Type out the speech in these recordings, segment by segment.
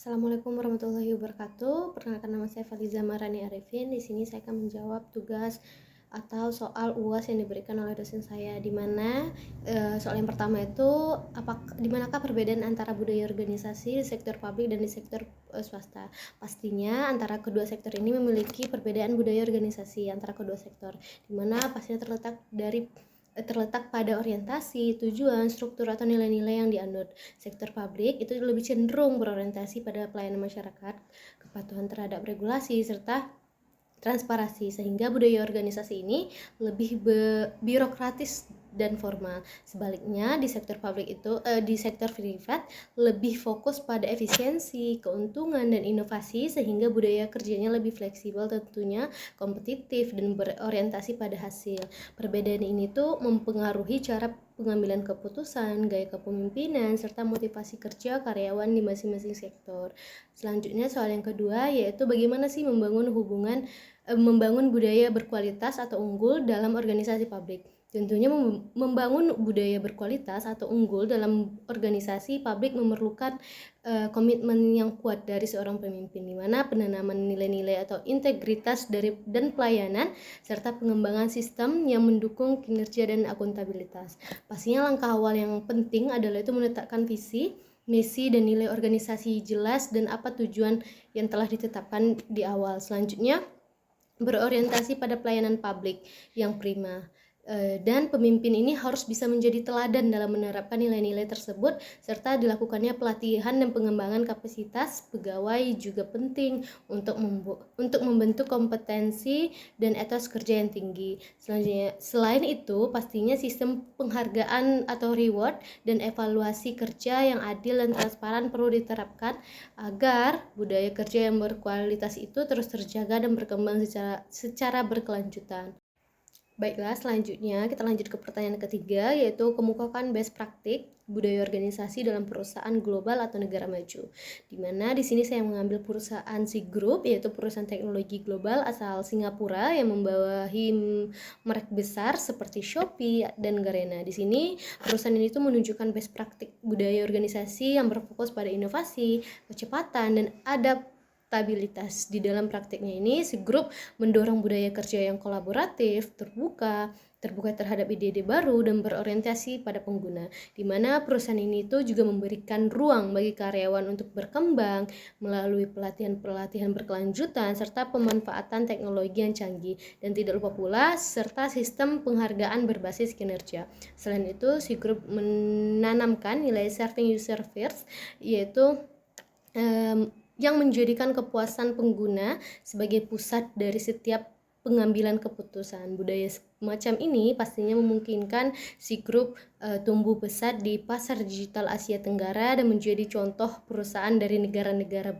Assalamualaikum warahmatullahi wabarakatuh. Perkenalkan, nama saya Faliza Marani Arifin. Di sini saya akan menjawab tugas atau soal UAS yang diberikan oleh dosen saya, di mana soal yang pertama itu di manakah perbedaan antara budaya organisasi di sektor publik dan di sektor swasta. Pastinya antara kedua sektor ini memiliki perbedaan budaya organisasi antara kedua sektor, di mana pastinya terletak pada orientasi, tujuan, struktur, atau nilai-nilai yang dianut. Sektor publik itu lebih cenderung berorientasi pada pelayanan masyarakat, kepatuhan terhadap regulasi, serta transparansi, sehingga budaya organisasi ini lebih birokratis dan formal. Sebaliknya di sektor privat lebih fokus pada efisiensi, keuntungan, dan inovasi, sehingga budaya kerjanya lebih fleksibel, tentunya kompetitif dan berorientasi pada hasil. Perbedaan ini tuh mempengaruhi cara pengambilan keputusan, gaya kepemimpinan, serta motivasi kerja karyawan di masing-masing sektor. Selanjutnya soal yang kedua, yaitu bagaimana sih membangun budaya berkualitas atau unggul dalam organisasi publik. Tentunya membangun budaya berkualitas atau unggul dalam organisasi publik memerlukan komitmen yang kuat dari seorang pemimpin, di mana penanaman nilai-nilai atau integritas dan pelayanan, serta pengembangan sistem yang mendukung kinerja dan akuntabilitas. Pastinya langkah awal yang penting adalah itu menetapkan visi, misi, dan nilai organisasi jelas dan apa tujuan yang telah ditetapkan di awal. Selanjutnya berorientasi pada pelayanan publik yang prima, dan pemimpin ini harus bisa menjadi teladan dalam menerapkan nilai-nilai tersebut, serta dilakukannya pelatihan dan pengembangan kapasitas pegawai juga penting untuk membentuk kompetensi dan etos kerja yang tinggi. Selanjutnya, selain itu pastinya sistem penghargaan atau reward dan evaluasi kerja yang adil dan transparan perlu diterapkan agar budaya kerja yang berkualitas itu terus terjaga dan berkembang secara berkelanjutan. Baiklah, selanjutnya kita lanjut ke pertanyaan ketiga, yaitu kemukakan best praktik budaya organisasi dalam perusahaan global atau negara maju. Dimana di sini saya mengambil perusahaan Group, yaitu perusahaan teknologi global asal Singapura yang membawahi merek besar seperti Shopee dan Garena. Di sini perusahaan ini tuh menunjukkan best praktik budaya organisasi yang berfokus pada inovasi, kecepatan, dan adaptabilitas. Di dalam praktiknya ini, Group mendorong budaya kerja yang kolaboratif, terbuka terhadap ide-ide baru, dan berorientasi pada pengguna, di mana perusahaan ini tuh juga memberikan ruang bagi karyawan untuk berkembang melalui pelatihan berkelanjutan serta pemanfaatan teknologi yang canggih, dan tidak lupa pula serta sistem penghargaan berbasis kinerja. Selain itu, Group menanamkan nilai serving user first, yaitu yang menjadikan kepuasan pengguna sebagai pusat dari setiap pengambilan keputusan. Budaya semacam ini pastinya memungkinkan Group tumbuh pesat di pasar digital Asia Tenggara dan menjadi contoh perusahaan dari negara-negara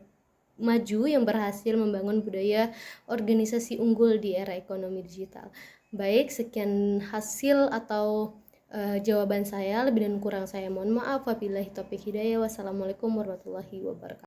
maju yang berhasil membangun budaya organisasi unggul di era ekonomi digital. Baik, sekian hasil atau jawaban saya. Lebih dan kurang saya mohon maaf. Wabillahi taufiq hidayah. Wassalamualaikum warahmatullahi wabarakatuh.